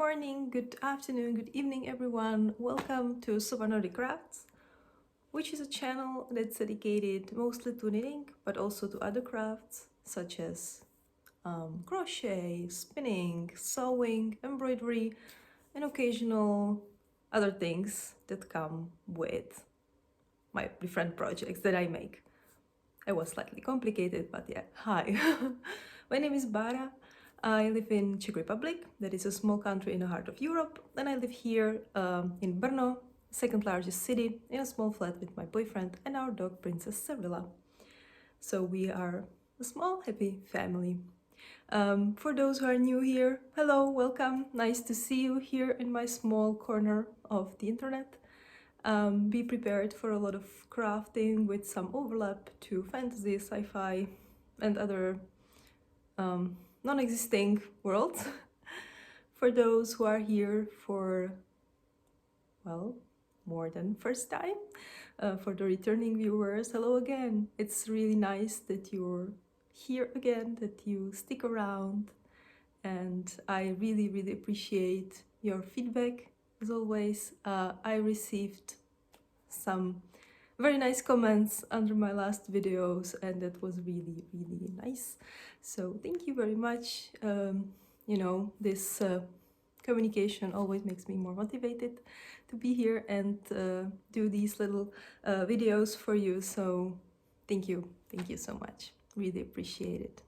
morning, good afternoon, good evening everyone. Welcome to Soho Crafts, which is a channel that's dedicated mostly to knitting, but also to other crafts such as crochet, spinning, sewing, embroidery, and occasional other things that come with my different projects that I make. It was slightly complicated, but yeah, hi. My name is Bara. I live in Czech Republic, that is a small country in the heart of Europe, and I live here in Brno, second largest city, in a small flat with my boyfriend and our dog Princess Sevilla. So we are a small, happy family. For those who are new here, hello, welcome, nice to see you here in my small corner of the internet. Be prepared for a lot of crafting with some overlap to fantasy, sci-fi, and other non-existing worlds. For those who are here for, well, more than first time, for the returning viewers, hello again. It's really nice that you're here again, that you stick around, and I really appreciate your feedback. As always, I received some very nice comments under my last videos, and that was really nice. So thank you very much. You know, this communication always makes me more motivated to be here and do these little videos for you. So thank you so much. Really appreciate it.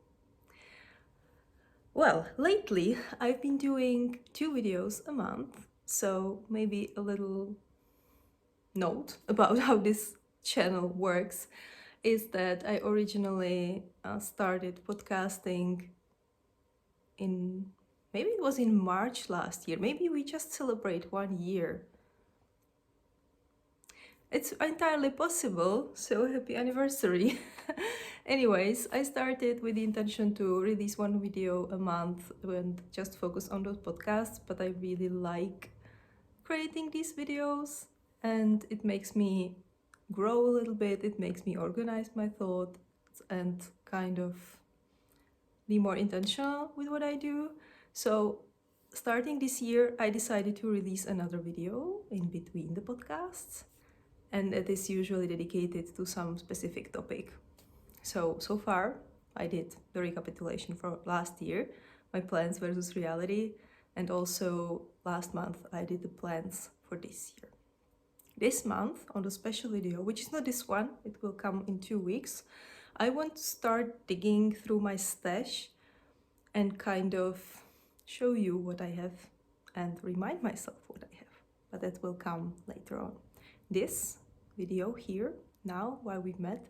Well, lately I've been doing 2 videos a month, so maybe a little note about how this channel works is that I originally started podcasting in, maybe it was in March last year, maybe we just celebrate 1 year. It's entirely possible, so happy anniversary. Anyways, I started with the intention to release 1 video a month and just focus on those podcasts, but I really like creating these videos and it makes me grow a little bit, it makes me organize my thoughts and kind of be more intentional with what I do. So starting this year, I decided to release another video in between the podcasts, and it is usually dedicated to some specific topic. So far, I did the recapitulation for last year, my plans versus reality, and also last month I did the plans for this year. This month, on the special video, which is not this one, it will come in 2 weeks, I want to start digging through my stash and kind of show you what I have and remind myself what I have, but that will come later on. This video here, now, while we've met,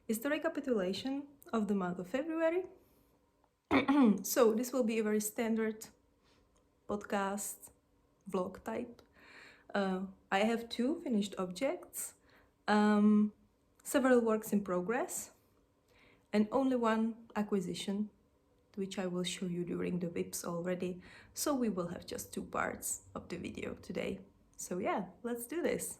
is the recapitulation of the month of February. So this will be a very standard podcast, vlog type. I have 2 finished objects, several works in progress, and only 1 acquisition, which I will show you during the VIPs already. So we will have just 2 parts of the video today. So yeah, let's do this.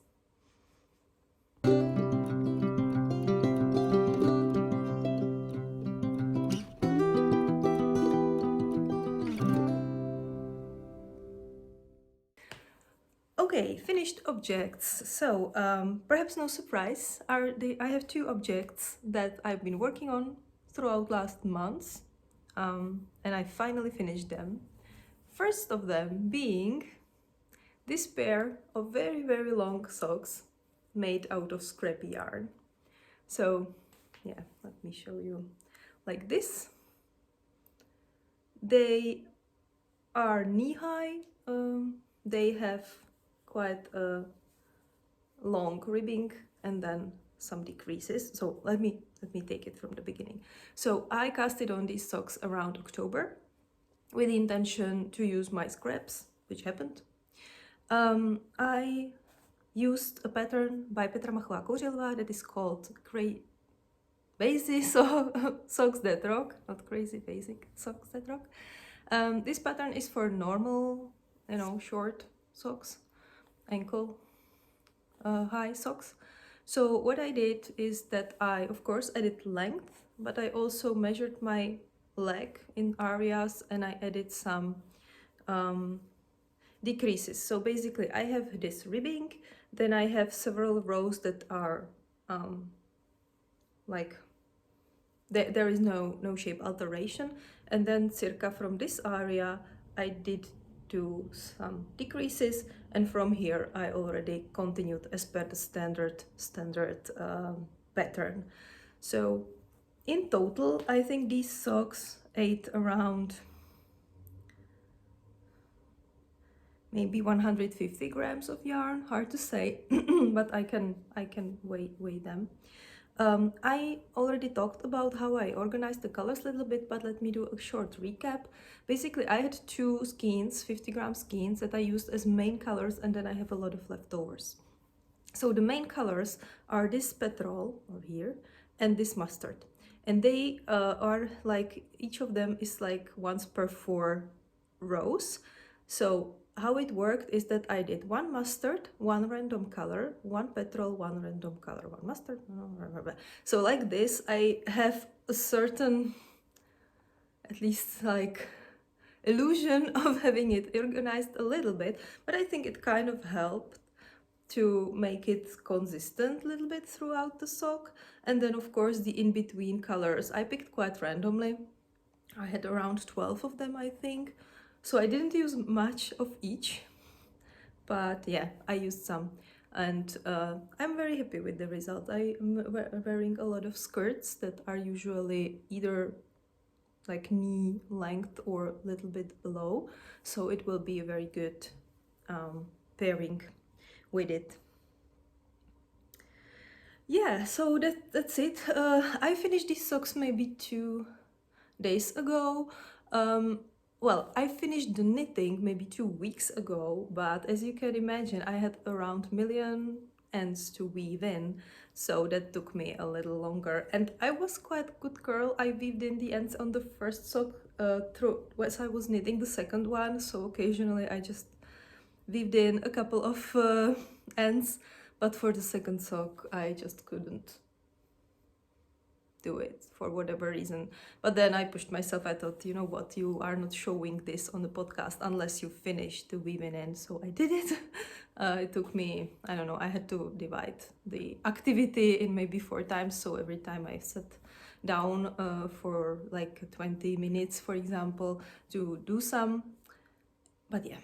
Okay, finished objects. So perhaps no surprise, I have 2 objects that I've been working on throughout last months, and I finally finished them. First of them being this pair of very long socks made out of scrappy yarn. So yeah, let me show you like this. They are knee-high, they have quite a long ribbing and then some decreases. So let me take it from the beginning. So I casted on these socks around October with the intention to use my scraps, which happened. I used a pattern by Petra Machova Kourilova that is called Basic Socks That Rock, not Crazy Basic Socks That Rock. This pattern is for normal, you know, short socks, ankle high socks. So what I did is that I, of course, added length, but I also measured my leg in areas and I added some decreases. So basically I have this ribbing, then I have several rows that are like there is no shape alteration, and then circa from this area I did do some decreases, and from here I already continued as per the standard pattern. So in total I think these socks ate around maybe 150 grams of yarn, hard to say, but I can weigh them. I already talked about how I organized the colors a little bit, but let me do a short recap. Basically, I had 2 skeins, 50-gram skeins that I used as main colors, and then I have a lot of leftovers. So the main colors are this petrol over here and this mustard. And they are like, each of them is like once per 4 rows. So how it worked is that I did 1 mustard, 1 random color, 1 petrol, 1 random color, 1 mustard. So like this, I have a certain, at least like, illusion of having it organized a little bit, but I think it kind of helped to make it consistent a little bit throughout the sock. And then of course the in-between colors I picked quite randomly. I had around 12 of them, I think. So I didn't use much of each, but yeah, I used some, and I'm very happy with the result. I'm wearing a lot of skirts that are usually either like knee length or a little bit below, so it will be a very good pairing with it. Yeah, so that's it. I finished these socks maybe 2 days ago. Well, I finished the knitting maybe 2 weeks ago, but as you can imagine, I had around million ends to weave in, so that took me a little longer. And I was quite a good girl. I weaved in the ends on the first sock as I was knitting the second one, so occasionally I just weaved in a couple of ends, but for the second sock I just couldn't do it for whatever reason. But then I pushed myself. I thought, you know what, you are not showing this on the podcast unless you finish the weaving in, so I did it. It took me, I don't know, I had to divide the activity in maybe 4 times, so every time I sat down for like 20 minutes, for example, to do some. But yeah,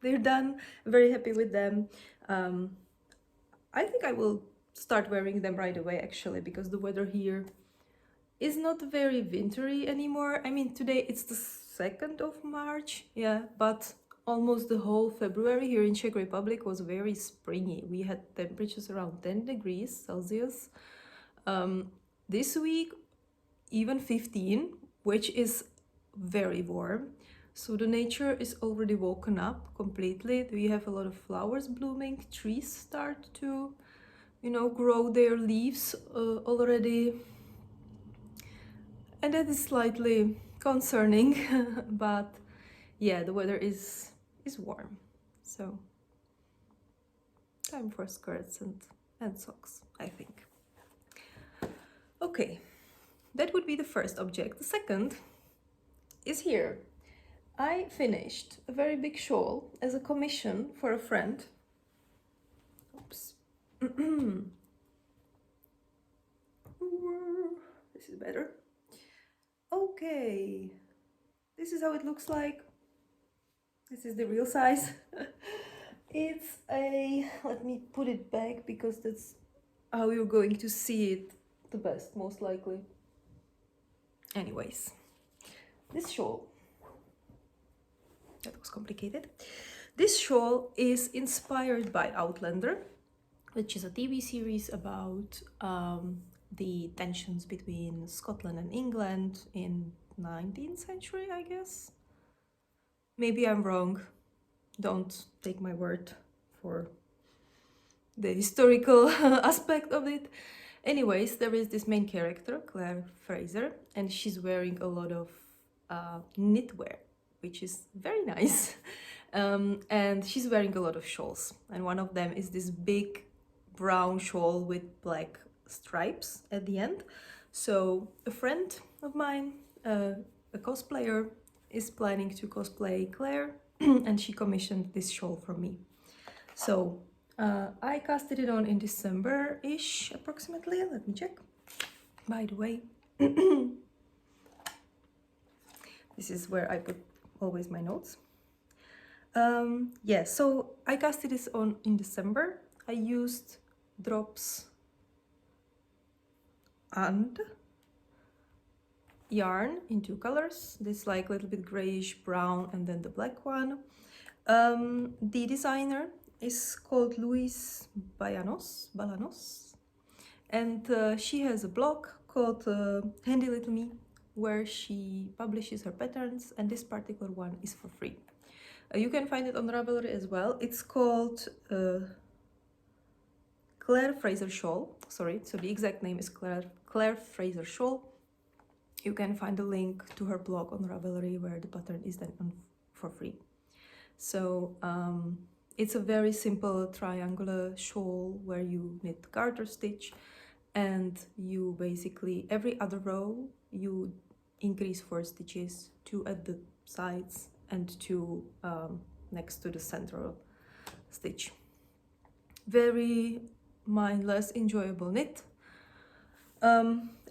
they're done. I'm very happy with them. I think I will start wearing them right away, actually, because the weather here is not very wintry anymore. I mean, today it's the 2nd of March, yeah, but almost the whole February here in Czech Republic was very springy. We had temperatures around 10 degrees Celsius. This week, even 15, which is very warm. So the nature is already woken up completely. We have a lot of flowers blooming. Trees start to, you know, grow their leaves already. And that is slightly concerning, but yeah, the weather is warm. So time for skirts and socks, I think. Okay, that would be the first object. The second is here. I finished a very big shawl as a commission for a friend. Oops. This is better. Okay, this is how it looks like. This is the real size. It's a, let me put it back because that's how you're going to see it the best, most likely. Anyways, this shawl, that was complicated. This shawl is inspired by Outlander, which is a TV series about the tensions between Scotland and England in 19th century, I guess. Maybe I'm wrong. Don't take my word for the historical aspect of it. Anyways, there is this main character, Claire Fraser, and she's wearing a lot of knitwear, which is very nice. And she's wearing a lot of shawls. And one of them is this big brown shawl with black stripes at the end. So a friend of mine, a cosplayer, is planning to cosplay Claire and she commissioned this shawl for me. So I casted it on in December-ish approximately. Let me check. By the way, this is where I put always my notes. Yeah, so I casted this on in December. I used drops and yarn in 2 colors. This like a little bit grayish brown and then the black one. The designer is called Luis Balanos, and she has a blog called Handy Little Me, where she publishes her patterns, and this particular one is for free. You can find it on Ravelry as well. It's called Claire Fraser Shawl. Sorry, so the exact name is Claire Fraser Shawl. You can find a link to her blog on Ravelry where the pattern is then on for free. So it's a very simple triangular shawl where you knit garter stitch, and you basically every other row you increase 4 stitches, 2 at the sides and 2 next to the central stitch. Very mindless, enjoyable knit.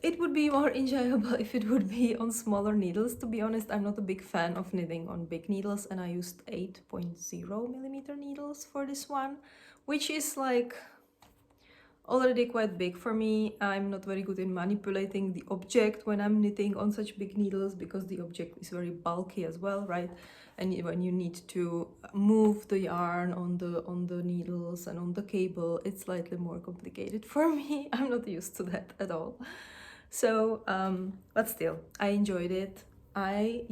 It would be more enjoyable if it would be on smaller needles. To be honest, I'm not a big fan of knitting on big needles, and I used 8.0 millimeter needles for this one, which is like already quite big for me. I'm not very good in manipulating the object when I'm knitting on such big needles, because the object is very bulky as well, right? And when you need to move the yarn on the needles and on the cable, it's slightly more complicated for me. I'm not used to that at all. So, but still, I enjoyed it. There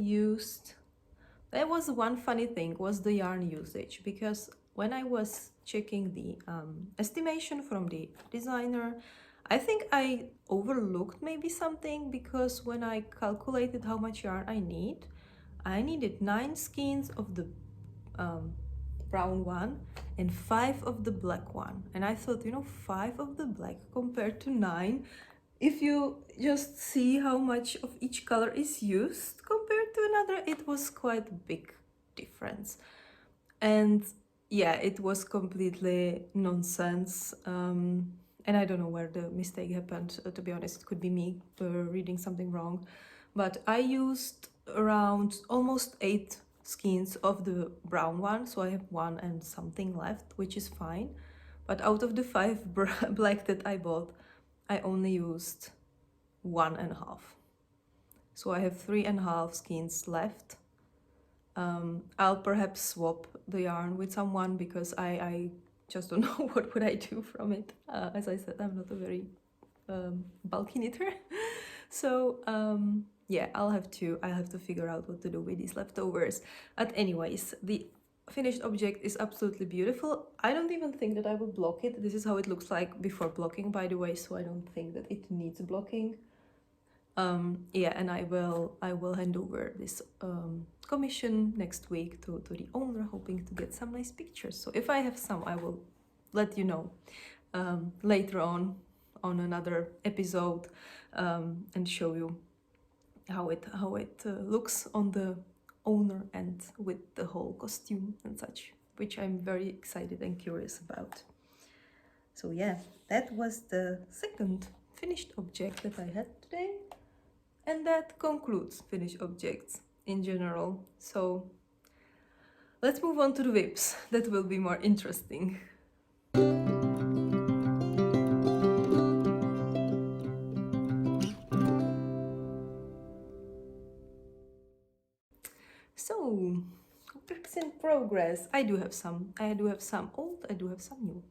was one funny thing, was the yarn usage, because when I was checking the estimation from the designer, I think I overlooked maybe something, because when I calculated how much yarn I needed 9 skeins of the brown one and 5 of the black one. And I thought, 5 of the black compared to 9, if you just see how much of each color is used compared to another, it was quite a big difference. And yeah, it was completely nonsense. And I don't know where the mistake happened. To be honest, it could be me reading something wrong. But I used around almost 8 skeins of the brown one, so I have 1 and something left, which is fine. But out of the 5 black that I bought, I only used 1.5. So I have 3.5 skeins left. I'll perhaps swap the yarn with someone, because I just don't know what would I do from it. As I said, I'm not a very bulky knitter. So yeah, I'll have to figure out what to do with these leftovers. But anyways, the finished object is absolutely beautiful. I don't even think that I will block it. This is how it looks like before blocking, by the way, so I don't think that it needs blocking. Yeah, and I will hand over this commission next week to the owner, hoping to get some nice pictures. So if I have some, I will let you know later on another episode, and show you how it looks on the owner and with the whole costume and such, which I'm very excited and curious about. So yeah, that was the second finished object that I had today, and that concludes finished objects in general. So let's move on to the whips. That will be more interesting. So, works in progress. I do have some old, I do have some new.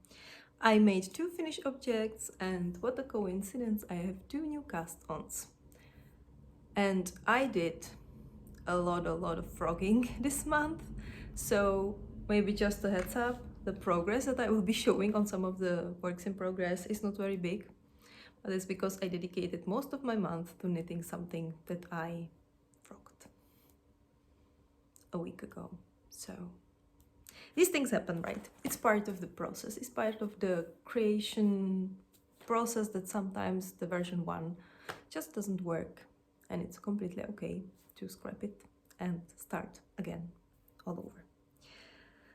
I made 2 finished objects, and what a coincidence, I have 2 new cast-ons. And I did a lot of frogging this month, so maybe just a heads up, the progress that I will be showing on some of the works in progress is not very big, but it's because I dedicated most of my month to knitting something that I frogged a week ago. So these things happen, right? It's part of the process. It's part of the creation process that sometimes the version 1 just doesn't work, and it's completely okay to scrap it and start again all over.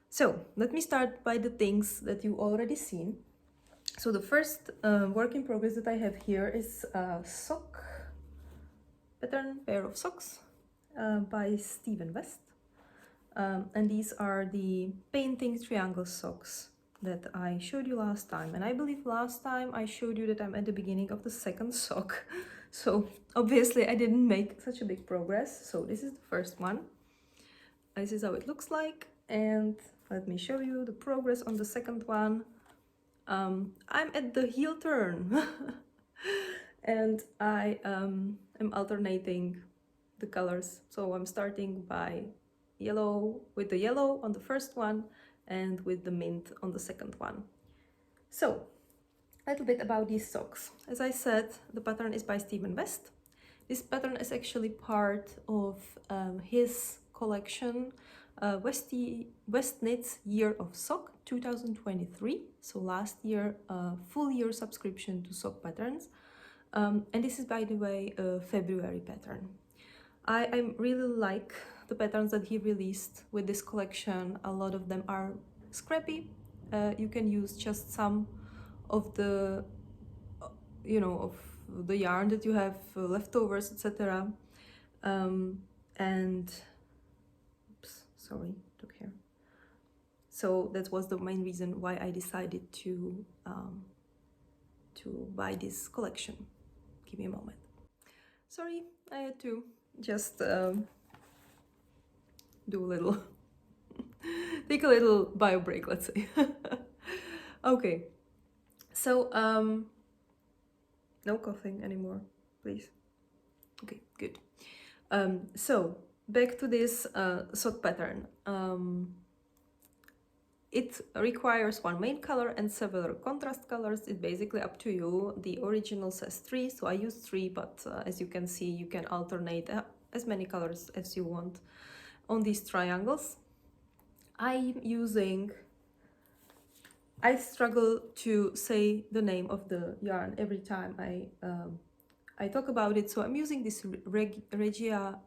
So let me start by the things that you already seen. So the first work in progress that I have here is a sock pattern, pair of socks by Stephen West. And these are the painting triangle socks that I showed you last time. And I believe last time I showed you that I'm at the beginning of the second sock. So obviously I didn't make such a big progress. So this is the first one. This is how it looks like. And let me show you the progress on the second one. I'm at the heel turn. And I am alternating the colors. So I'm starting by yellow, with the yellow on the first one and with the mint on the second one. So a little bit about these socks. As I said, the pattern is by Stephen West. This pattern is actually part of his collection, West Knits Year of Sock 2023. So last year, full year subscription to sock patterns. And this is, by the way, a February pattern. I really like the patterns that he released with this collection. A lot of them are scrappy. You can use just some of the, of the yarn that you have leftovers, etc. And, oops, sorry, took here. So that was the main reason why I decided to buy this collection. Give me a moment. Sorry, I had to just do a little, take a little bio break, let's say. Okay, so no coughing anymore, please. Okay, good. So back to this sock pattern. It requires one main color and several contrast colors. It's basically up to you. The original says 3, so I used 3, but as you can see, you can alternate as many colors as you want on these triangles. I'm using, I struggle to say the name of the yarn every time I talk about it, so I'm using this Regia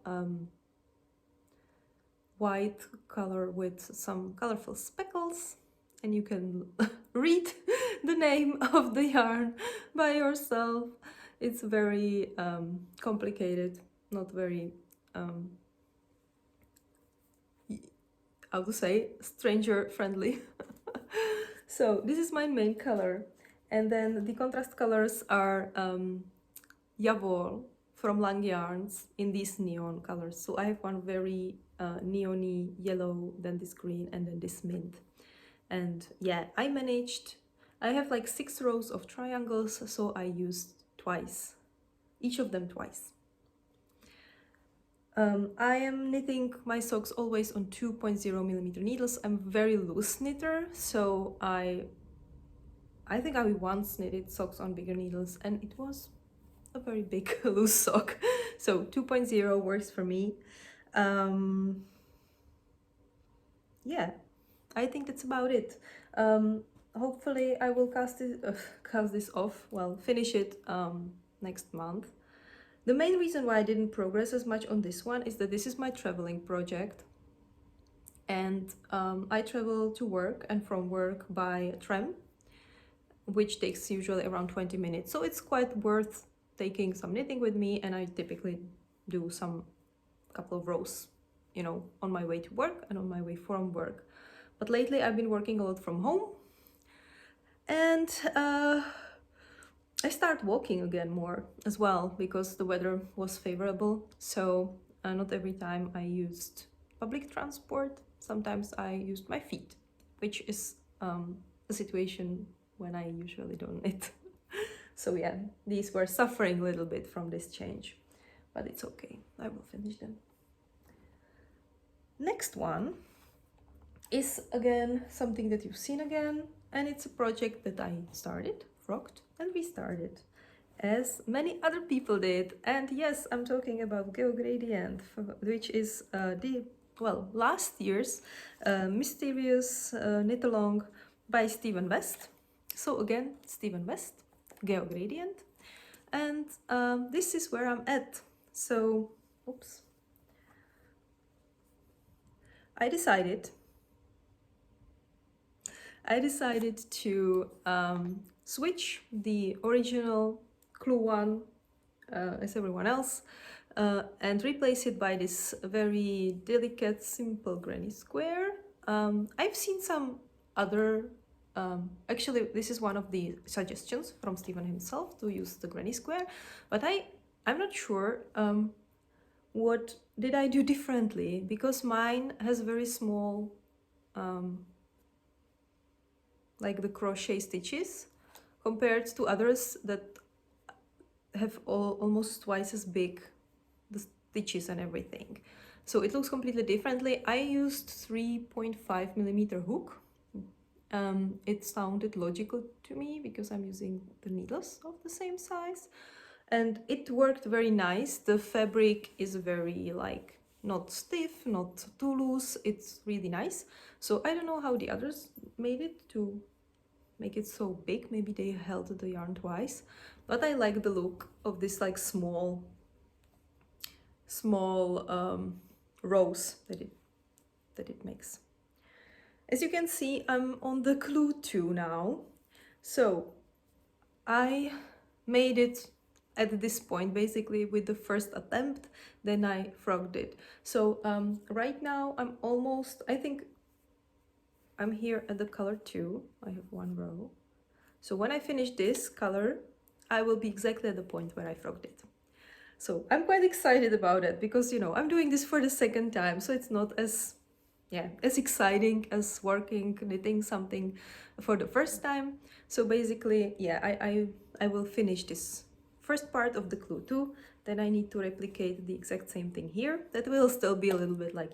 white color with some colorful speckles, and you can read the name of the yarn by yourself. It's very complicated, not very how to say, stranger friendly. So this is my main color, and then the contrast colors are Jawoll from Lang Yarns in these neon colors. So I have one very neon-y yellow, then this green, and then this mint. And yeah, I have like 6 rows of triangles, so I used twice, each of them twice. I am knitting my socks always on 2.0mm needles. I'm a very loose knitter, so I think I once knitted socks on bigger needles, and it was a very big loose sock. So 2.0 works for me. Yeah, I think that's about it. Hopefully I will cast this off, well, finish it next month. The main reason why I didn't progress as much on this one is that this is my traveling project, and I travel to work and from work by tram, which takes usually around 20 minutes. So it's quite worth taking some knitting with me, and I typically do some couple of rows, on my way to work and on my way from work. But lately I've been working a lot from home, and I started walking again more as well because the weather was favorable. So not every time I used public transport. Sometimes I used my feet, which is a situation when I usually don't knit. So yeah, these were suffering a little bit from this change, but it's okay. I will finish them. Next one is again something that you've seen again, and it's a project that I started, rocked, and restarted, as many other people did. And yes, I'm talking about Gradient, which is last year's mysterious knit along by Stephen West. So again, Stephen West, Gradient, and this is where I'm at. So, oops. I decided I decided to switch the original clue one as everyone else and replace it by this very delicate, simple granny square. I've seen some other, actually this is one of the suggestions from Stephen himself to use the granny square, but I'm not sure what did I do differently, because mine has very small like the crochet stitches compared to others that have almost twice as big the stitches and everything. So it looks completely differently. I used 3.5 millimeter hook. It sounded logical to me because I'm using the needles of the same size, and it worked very nice. The fabric is very like not stiff, not too loose. It's really nice. So I don't know how the others made it to make it so big. Maybe they held the yarn twice, but I like the look of this like small rows that it makes. As you can see, I'm on the clue 2 now. So I made it at this point basically with the first attempt, then I frogged it. So right now I'm almost, I think I'm here at the color 2. I have one row. So when I finish this color, I will be exactly at the point where I frogged it. So I'm quite excited about it because, you know, I'm doing this for the second time, so it's not as exciting as knitting something for the first time. So basically, I will finish this first part of the clue 2, then I need to replicate the exact same thing here. That will still be a little bit like,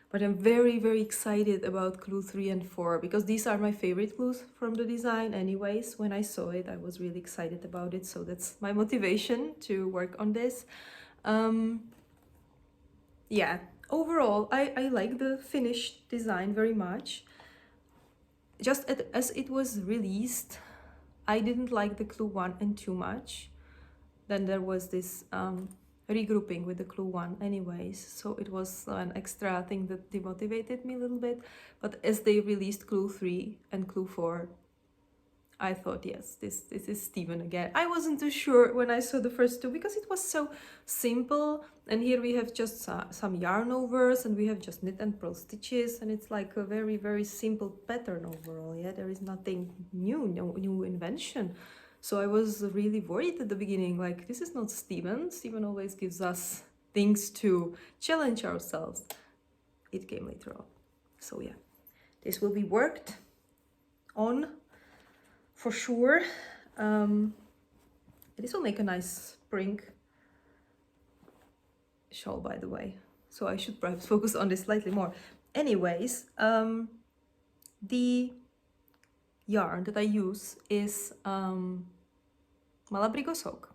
but I'm very, very excited about clue 3 and 4 because these are my favorite clues from the design anyways. When I saw it, I was really excited about it, so that's my motivation to work on this. Overall, I like the finished design very much. Just as it was released, I didn't like the clue 1 and 2 much. Then there was this regrouping with the clue 1 anyways, so it was an extra thing that demotivated me a little bit. But as they released clue 3 and clue 4, I thought, yes, this is Stephen again. I wasn't too sure when I saw the first two because it was so simple, and here we have just some yarn overs and we have just knit and purl stitches, and it's like a very, very simple pattern overall. There is nothing new, no new invention. So I was really worried at the beginning, like, this is not Stephen. Stephen always gives us things to challenge ourselves. It came later on. So yeah, this will be worked on for sure. This will make a nice spring shawl, by the way. So I should perhaps focus on this slightly more. Anyways, the yarn that I use is Malabrigo sock.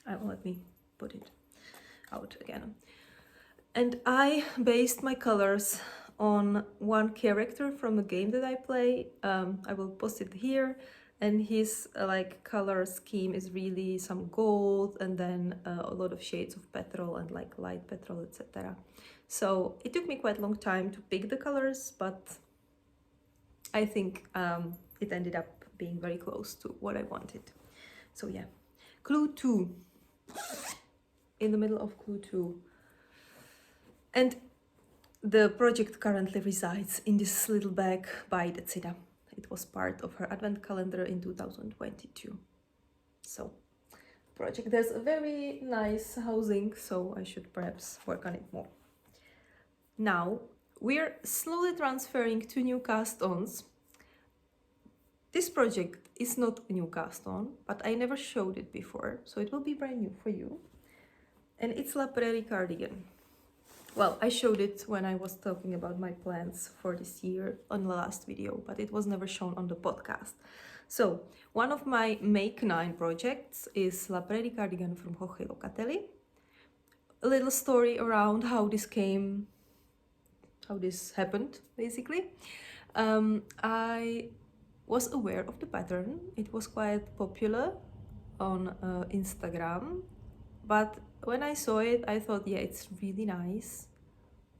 Let me put it out again. And I based my colors on one character from the game that I play. I will post it here, and his like color scheme is really some gold and then a lot of shades of petrol and like light petrol, etc. So it took me quite a long time to pick the colors, but I think it ended up being very close to what I wanted. So yeah, clue 2, in the middle of clue 2. And the project currently resides in this little bag by Decida. It was part of her advent calendar in 2022. So the project has a very nice housing, so I should perhaps work on it more. Now we're slowly transferring to new cast-ons. This project is not a new cast-on, but I never showed it before, so it will be brand new for you. And it's La Prairie cardigan. Well, I showed it when I was talking about my plans for this year on the last video, but it was never shown on the podcast. So one of my Make 9 projects is La Prairie cardigan from Joji Locatelli. A little story around how this happened, basically. I was aware of the pattern. It was quite popular on Instagram, but when I saw it, I thought, yeah, it's really nice,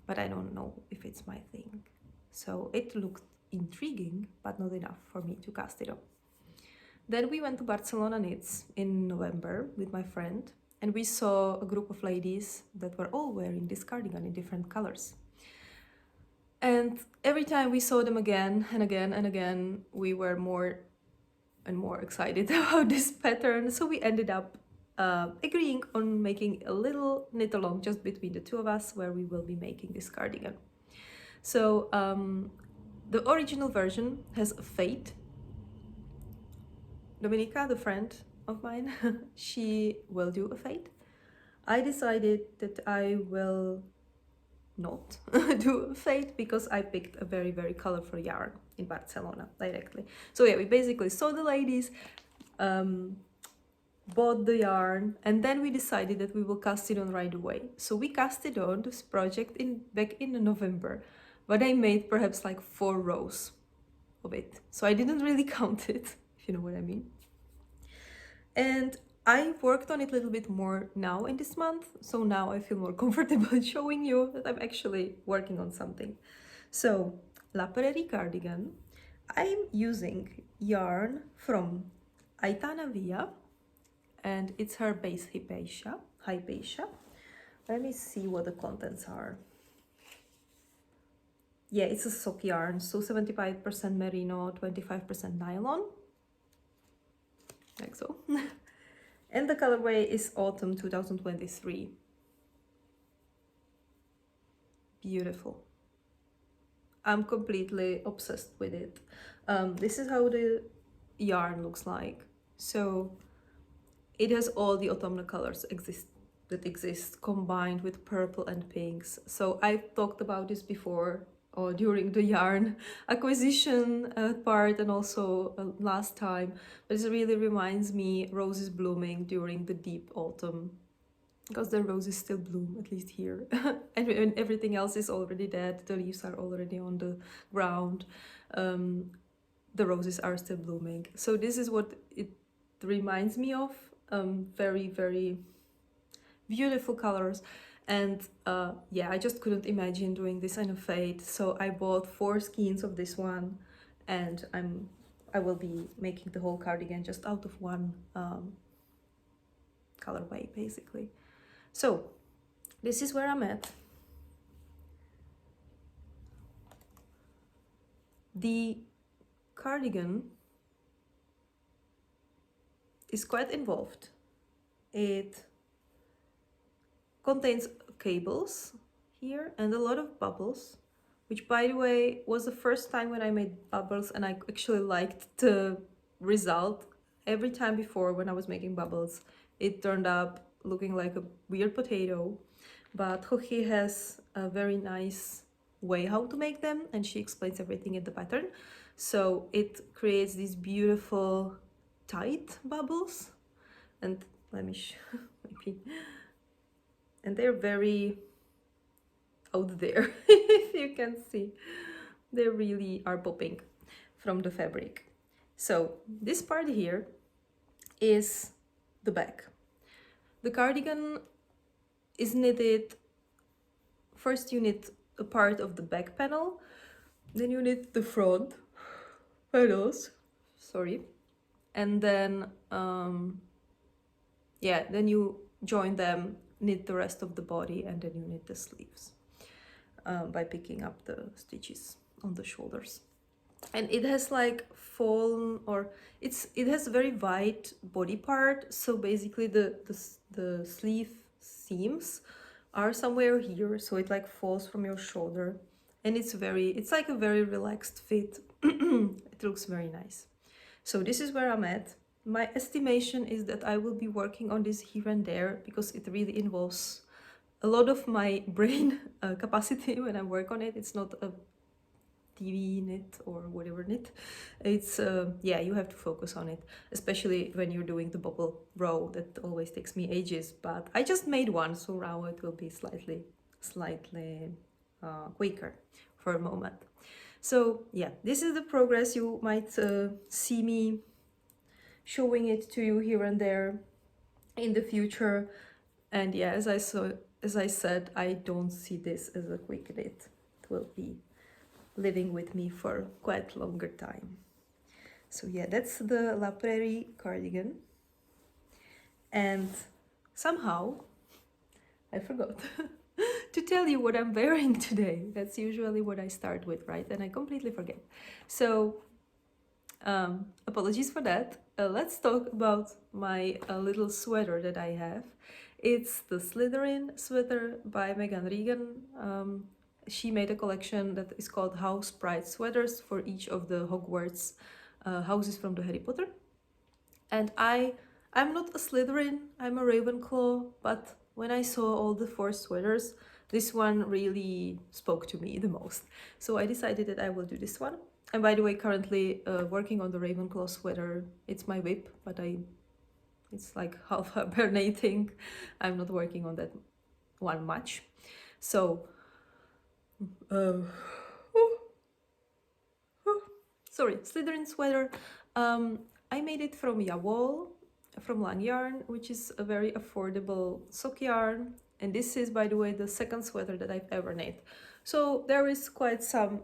but I don't know if it's my thing. So it looked intriguing, but not enough for me to cast it on. Then we went to Barcelona Knits in November with my friend, and we saw a group of ladies that were all wearing this cardigan in different colors. And every time we saw them again and again and again, we were more and more excited about this pattern. So we ended up agreeing on making a little knit along just between the two of us, where we will be making this cardigan. So the original version has a fade. Dominika, the friend of mine, she will do a fade. I decided that I will not do a fade because I picked a very, very colorful yarn in Barcelona directly. So yeah, we basically saw the ladies, bought the yarn, and then we decided that we will cast it on right away. So we cast it on this project back in November, but I made perhaps like 4 rows of it. So I didn't really count it, if you know what I mean. And I worked on it a little bit more now in this month, so now I feel more comfortable showing you that I'm actually working on something. So, La Prairie cardigan, I'm using yarn from Aitana Via, and it's her base Hypatia. Let me see what the contents are. Yeah, it's a sock yarn, so 75% merino, 25% nylon, like so. And the colorway is autumn 2023. Beautiful. I'm completely obsessed with it. This is how the yarn looks like. So it has all the autumnal colors that exist combined with purple and pinks. So I've talked about this before or during the yarn acquisition part, and also last time, but it really reminds me roses blooming during the deep autumn, because the roses still bloom, at least here. And when everything else is already dead, the leaves are already on the ground, the roses are still blooming. So this is what it reminds me of. Very, very beautiful colors. And yeah, I just couldn't imagine doing this in a fade. So I bought 4 skeins of this one, and I will be making the whole cardigan just out of one colorway, basically. So this is where I'm at. The cardigan is quite involved. It contains cables here and a lot of bubbles, which, by the way, was the first time when I made bubbles and I actually liked the result. Every time before when I was making bubbles, it turned up looking like a weird potato, but Joji has a very nice way how to make them, and she explains everything in the pattern. So it creates these beautiful tight bubbles, and let me show maybe. And they're very out there, if you can see. They really are popping from the fabric. So this part here is the back. The cardigan is knitted. First you knit a part of the back panel, then you knit the front panels, sorry, and then yeah, then you join them, knit the rest of the body, and then you knit the sleeves by picking up the stitches on the shoulders. And it has like fallen, or it has a very wide body part, so basically the sleeve seams are somewhere here, so it like falls from your shoulder, and it's like a very relaxed fit. It looks very nice. So this is where I'm at. My estimation is that I will be working on this here and there, because it really involves a lot of my brain capacity when I work on it. It's not a TV knit or whatever knit. It's yeah, you have to focus on it, especially when you're doing the bubble row. That always takes me ages, but I just made one, so now it will be slightly quicker for a moment. So yeah, this is the progress. You might see me showing it to you here and there in the future. And yeah, as I said, I don't see this as a quick knit. It will be living with me for quite longer time. So yeah, that's the La Prairie cardigan. And somehow I forgot to tell you what I'm wearing today. That's usually what I start with, right? And I completely forget. So apologies for that. Let's talk about my little sweater that I have. It's the Slytherin sweater by Megan Regan. She made a collection that is called House Pride sweaters for each of the Hogwarts houses from the Harry Potter. And I'm not a Slytherin, I'm a Ravenclaw, but when I saw all the 4 sweaters, this one really spoke to me the most. So I decided that I will do this one. And by the way, currently working on the Ravenclaw sweater. It's my whip, but it's like half hibernating. I'm not working on that one much. So, sorry, Slytherin sweater. I made it from Jawoll, from Lang Yarn, which is a very affordable sock yarn. And this is, by the way, the second sweater that I've ever knit. So there is quite some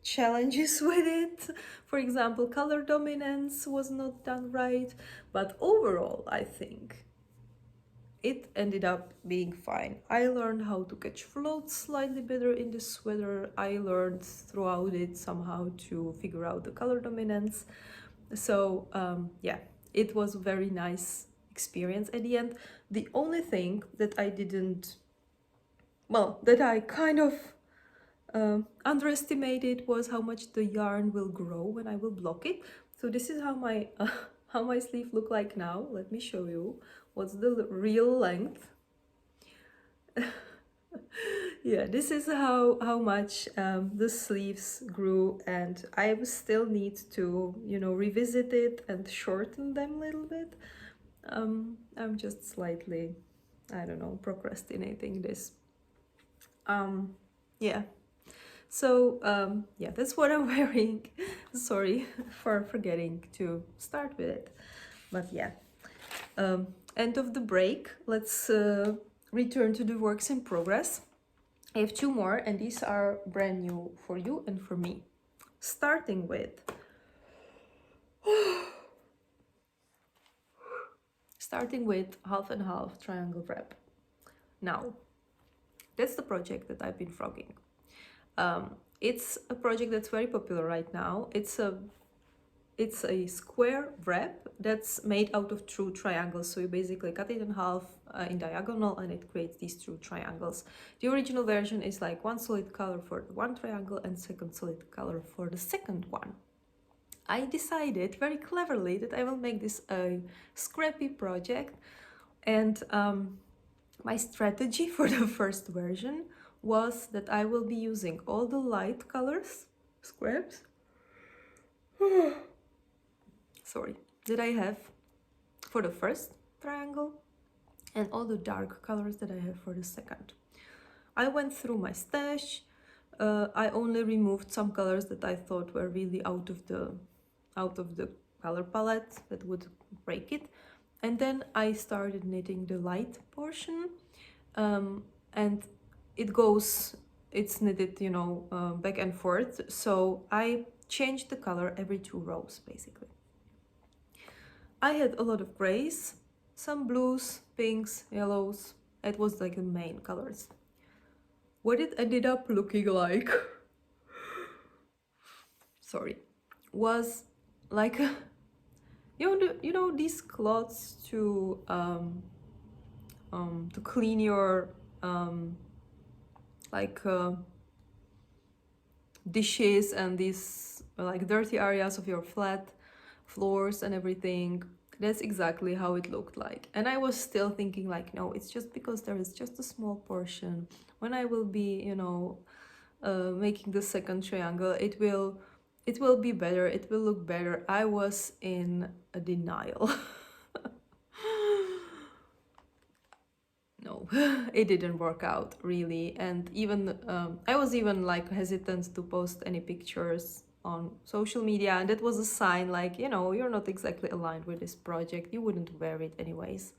challenges with it. For example, color dominance was not done right, but overall I think it ended up being fine. I learned how to catch floats slightly better in this sweater. I learned throughout it somehow to figure out the color dominance. So yeah, it was a very nice experience at the end. The only thing that I didn't, well, that I kind of underestimated was how much the yarn will grow when I will block it. So this is how my sleeve look like now. Let me show you what's the real length. Yeah, this is how much the sleeves grew, and I still need to, you know, revisit it and shorten them a little bit. I'm just slightly, I don't know, procrastinating this. Yeah. So yeah, that's what I'm wearing. Sorry for forgetting to start with it. But yeah, end of the break. Let's return to the works in progress. I have 2 more, and these are brand new for you and for me. Starting with half and half triangle wrap. Now, that's the project that I've been frogging. It's a project that's very popular right now. It's a square wrap that's made out of true triangles. So you basically cut it in half in diagonal, and it creates these true triangles. The original version is like 1 solid color for one triangle and 2nd solid color for the second one. I decided very cleverly that I will make this a scrappy project, and my strategy for the first version was that I will be using all the light colors, scraps, sorry, that I have for the first triangle, and all the dark colors that I have for the second. I went through my stash. I only removed some colors that I thought were really out of the color palette that would break it. And then I started knitting the light portion, and it's knitted, you know, back and forth. So I changed the color every 2 rows, basically. I had a lot of grays, some blues, pinks, yellows. It was like the main colors. What it ended up looking like, sorry, was like a, you know these cloths to clean your dishes and these like dirty areas of your flat floors and everything. That's exactly how it looked like. And I was still thinking like, no, it's just because there is just a small portion. When I will be, you know, making the second triangle, it will be better, it will look better. I was in a denial. No, it didn't work out really. And even I was even like hesitant to post any pictures on social media, and that was a sign like, you know, you're not exactly aligned with this project, you wouldn't wear it anyways.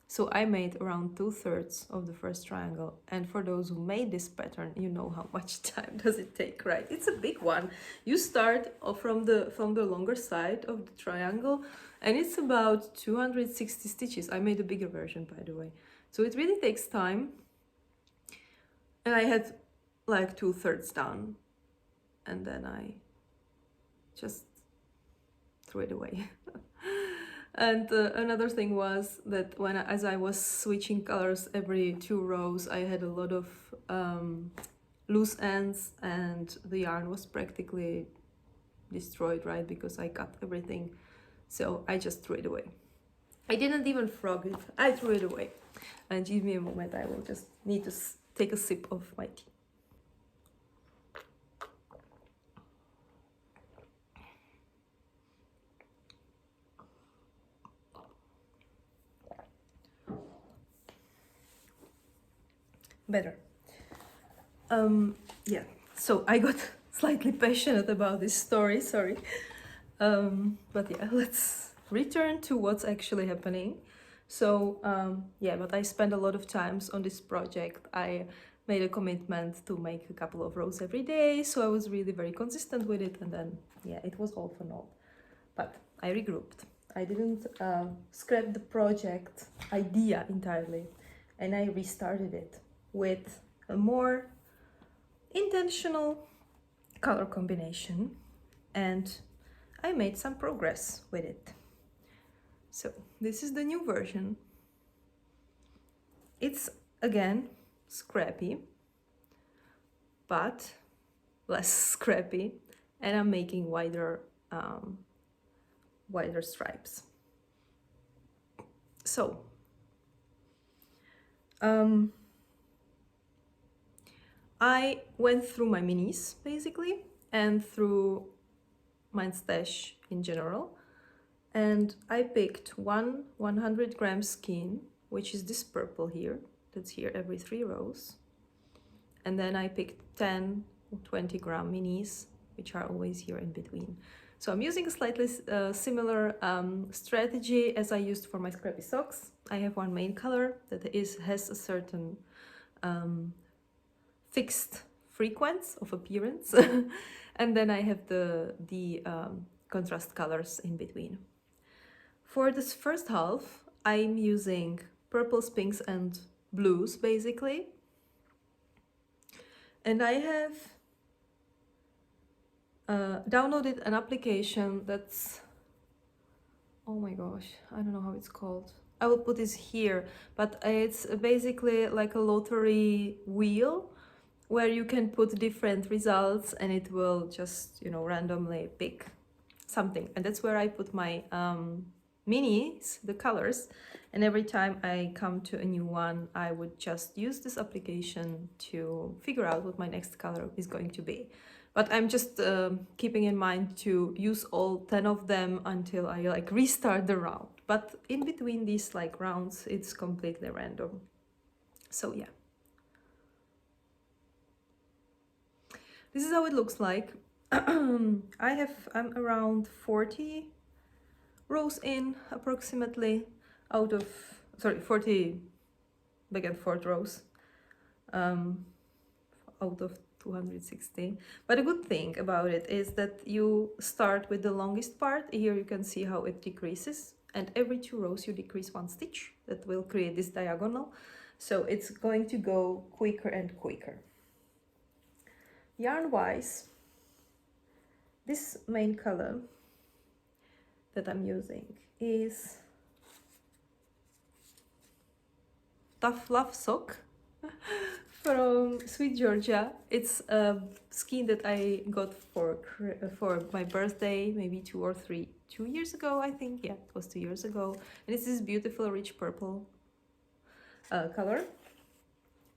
So I made around 2/3 of the first triangle. And for those who made this pattern, you know how much time does it take, right? It's a big one. You start from the longer side of the triangle, and it's about 260 stitches. I made a bigger version, by the way. So it really takes time. And I had like 2/3 done, and then I just threw it away. And another thing was that as I was switching colors every 2 rows, I had a lot of loose ends, and the yarn was practically destroyed, right? Because I cut everything. So I just threw it away. I didn't even frog it. I threw it away. And give me a moment. I will just need to take a sip of my tea. Better. Yeah, so I got slightly passionate about this story, sorry. But yeah, let's return to what's actually happening. So yeah, but I spent a lot of times on this project. I made a commitment to make a couple of rows every day, so I was really very consistent with it, and then yeah, it was all for naught. But I regrouped. I didn't scrap the project idea entirely, and I restarted it with a more intentional color combination, and I made some progress with it. So this is the new version. It's again scrappy, but less scrappy, and I'm making wider stripes. So I went through my minis basically, and through my stash in general, and I picked one 100-gram skein, which is this purple here, that's here every 3 rows, and then I picked 10 20-gram minis, which are always here in between. So I'm using a slightly similar strategy as I used for my scrappy socks. I have one main color that has a certain fixed frequency of appearance, and then I have the contrast colors in between. For this first half, I'm using purples, pinks, and blues basically, and I have downloaded an application that's, oh my gosh, I don't know how it's called. I will put this here, but it's basically like a lottery wheel where you can put different results and it will just, you know, randomly pick something. And that's where I put my minis, the colors, and every time I come to a new one, I would just use this application to figure out what my next color is going to be. But I'm just keeping in mind to use all 10 of them until I like restart the round. But in between these like rounds, it's completely random. So yeah. This is how it looks like. I'm around 40 rows in approximately out of, 40 back and forth rows out of 216. But a good thing about it is that you start with the longest part. Here you can see how it decreases, and every 2 rows you decrease 1 stitch. That will create this diagonal, so it's going to go quicker and quicker. Yarn wise, this main color that I'm using is Tough Love Sock from Sweet Georgia. It's a skein that I got for my birthday, maybe 2 years ago, I think. Yeah, it was 2 years ago. And it's this beautiful rich purple color.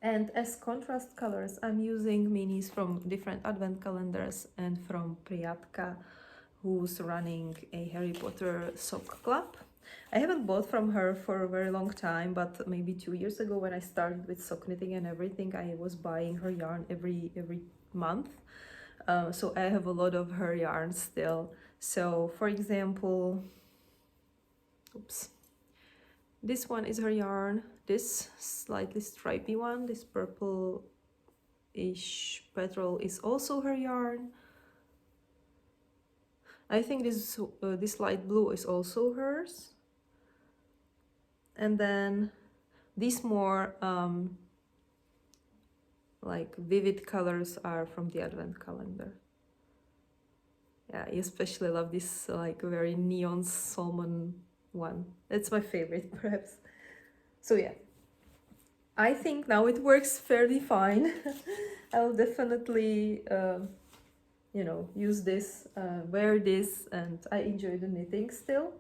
And as contrast colors, I'm using minis from different advent calendars and from Priyatka, who's running a Harry Potter sock club. I haven't bought from her for a very long time, but maybe 2 years ago when I started with sock knitting and everything, I was buying her yarn every month. So I have a lot of her yarn still. So for example, This one is her yarn, this slightly stripy one, this purple-ish petrol is also her yarn. I think this light blue is also hers. And then these more like vivid colors are from the advent calendar. Yeah, I especially love this like very neon salmon one. That's my favorite, perhaps. So yeah, I think now it works fairly fine. I'll definitely you know, use this, wear this, and I enjoy the knitting still.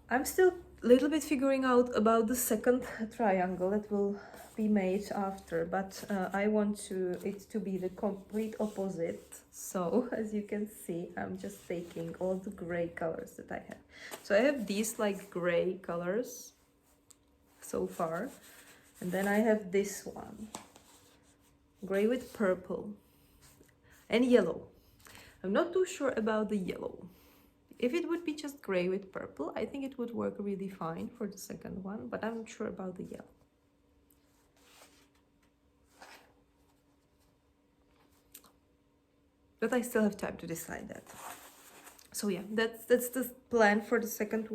I'm still a little bit figuring out about the second triangle that will be made after, but I want it to be the complete opposite. So as you can see, I'm just taking all the gray colors that I have. So I have these like gray colors so far, and then I have this one, gray with purple and yellow. I'm not too sure about the yellow. If it would be just gray with purple, I think it would work really fine for the second one, but I'm not sure about the yellow. But I still have time to decide that. So yeah, that's the plan for the second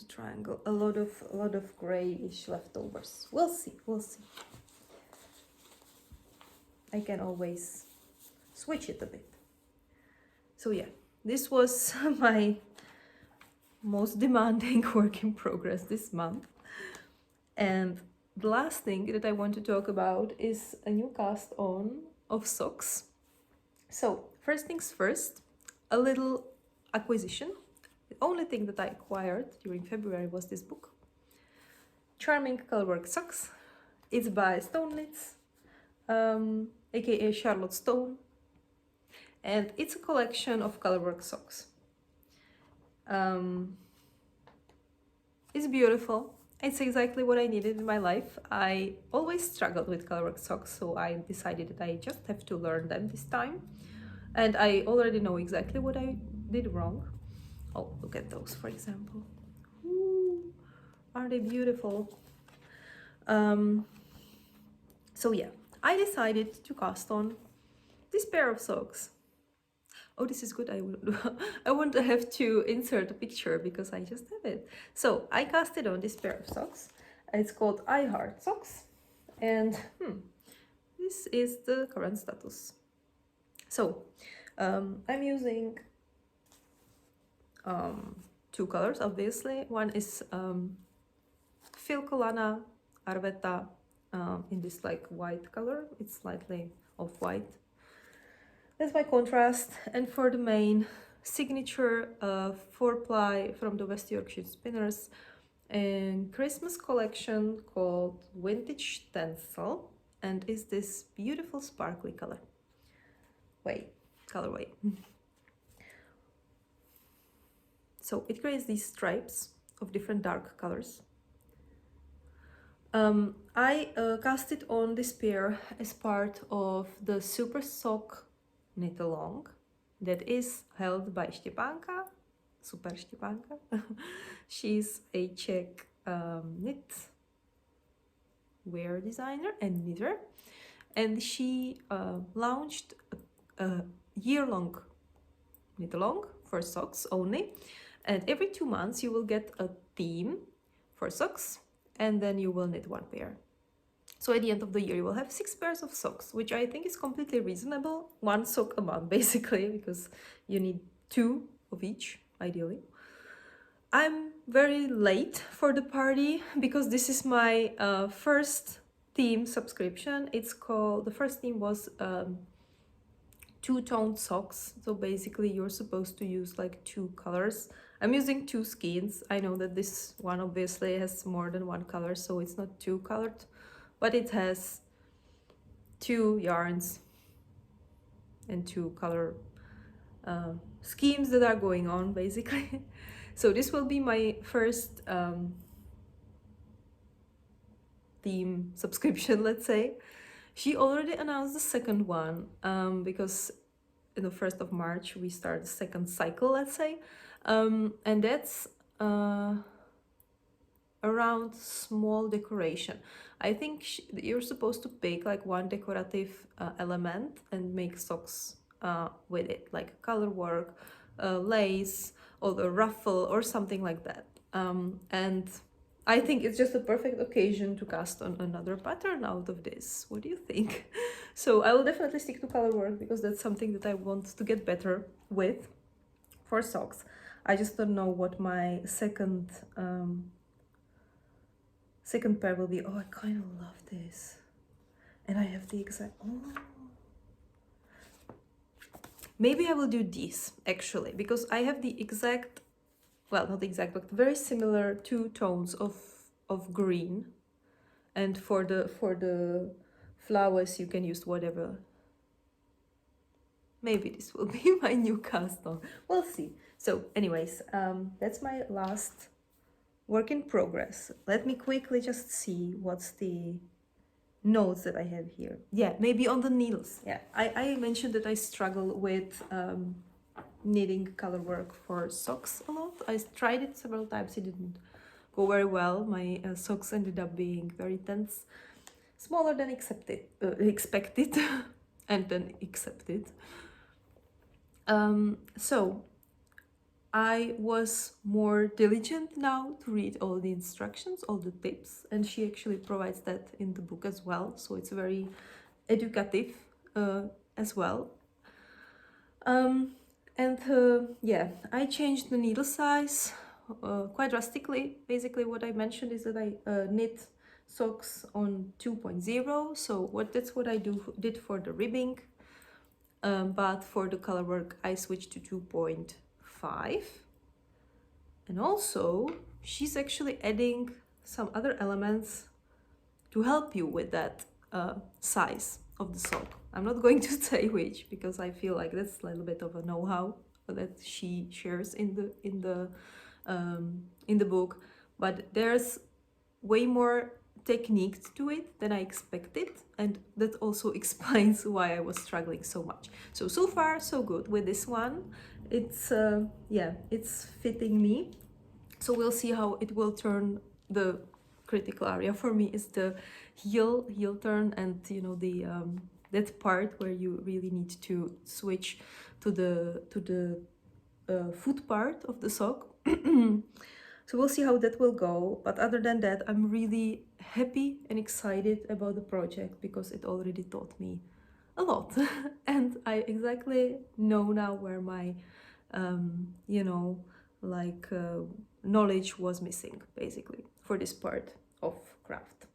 triangle. A lot of grayish leftovers. We'll see. I can always switch it a bit. So yeah, this was my most demanding work in progress this month. And the last thing that I want to talk about is a new cast on of socks. So first things first, a little acquisition. The only thing that I acquired during February was this book, Charming Colorwork Socks. It's by Stone Knits, aka Charlotte Stone, and it's a collection of Colorwork socks. It's beautiful. It's exactly what I needed in my life. I always struggled with Colorwork socks, so I decided that I just have to learn them this time. And I already know exactly what I did wrong. Oh, look at those, for example. Ooh, are they beautiful? So yeah, I decided to cast on this pair of socks. Oh, this is good. I won't have to insert a picture because I just have it. So I casted on this pair of socks. It's called I Heart Socks. And this is the current status. So I'm using two colors, obviously. One is Filcolana Arwetta in this like white color. It's slightly off-white. That's my contrast. And for the main signature 4-ply from the Westyorkshire Spinners and Christmas collection called Vintage Stencil, and is this beautiful sparkly colorway. So it creates these stripes of different dark colors. I cast it on this pair as part of the Super Sock knit along that is held by Super Stepanka. She's a Czech knit wear designer and knitter, and she launched a year-long knit along for socks only, and every 2 months you will get a theme for socks, and then you will knit one pair. So at the end of the year, you will have 6 pairs of socks, which I think is completely reasonable. 1 sock a month, basically, because you need 2 of each, ideally. I'm very late for the party because this is my first theme subscription. The first theme was 2-toned socks. So basically, you're supposed to use like 2 colors. I'm using 2 skeins. I know that this one obviously has more than 1 color, so it's not 2-colored. But it has 2 yarns and 2 color schemes that are going on, basically. So this will be my first theme subscription, let's say. She already announced the second one because the 1st of March we start the second cycle, let's say, and that's around small decoration. I think you're supposed to pick like one decorative element and make socks with it, like color work, lace, or a ruffle or something like that. And I think it's just a perfect occasion to cast on another pattern out of this. What do you think? So I will definitely stick to color work because that's something that I want to get better with for socks. I just don't know what my second pair will be. Oh, I kind of love this. And I have the exact, oh. Maybe I will do this actually, because I have the exact, well, not exact, but very similar 2 tones of green. And for the flowers, you can use whatever. Maybe this will be my new cast on. We'll see. So anyways, that's my last work in progress. Let me quickly just see what's the notes that I have here. Yeah, maybe on the needles. Yeah, I mentioned that I struggle with knitting color work for socks a lot. I tried it several times. It didn't go very well. My socks ended up being very tense, smaller than expected and then accepted. So I was more diligent now to read all the instructions, all the tips, and she actually provides that in the book as well. So it's very educative as well. Yeah, I changed the needle size quite drastically. Basically, what I mentioned is that I knit socks on 2.0. So that's what I did for the ribbing. But for the color work, I switched to 2.5. And also, she's actually adding some other elements to help you with that size of the sock. I'm not going to say which, because I feel like that's a little bit of a know-how that she shares in the book. But there's way more technique to it than I expected, and that also explains why I was struggling so much. So far so good with this one. It's yeah, it's fitting me. So we'll see how it will turn. The critical area for me is the heel turn, and you know, the that part where you really need to switch to the foot part of the sock. So we'll see how that will go. But other than that, I'm really happy and excited about the project because it already taught me a lot. And I exactly know now where my, you know, like knowledge was missing, basically, for this part of craft.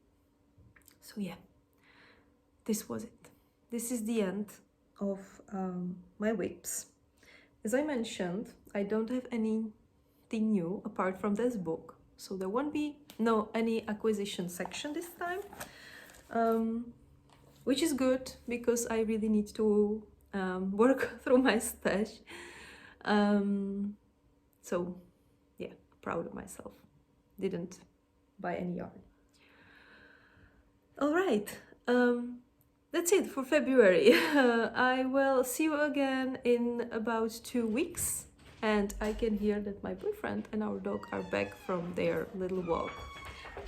So yeah, this was it. This is the end of my whips. As I mentioned, I don't have anything new apart from this book, so there won't be any acquisition section this time, which is good because I really need to work through my stash. So yeah, proud of myself. Didn't buy any yarn. All right, that's it for February. I will see you again in about 2 weeks. And I can hear that my boyfriend and our dog are back from their little walk.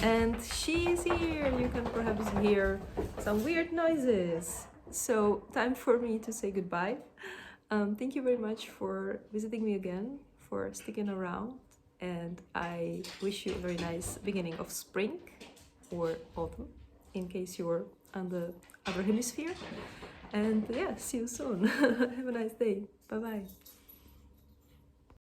And she's here. You can perhaps hear some weird noises. So time for me to say goodbye. Thank you very much for visiting me again, for sticking around. And I wish you a very nice beginning of spring or autumn, in case you're on the other hemisphere. And yeah, see you soon. Have a nice day. Bye-bye.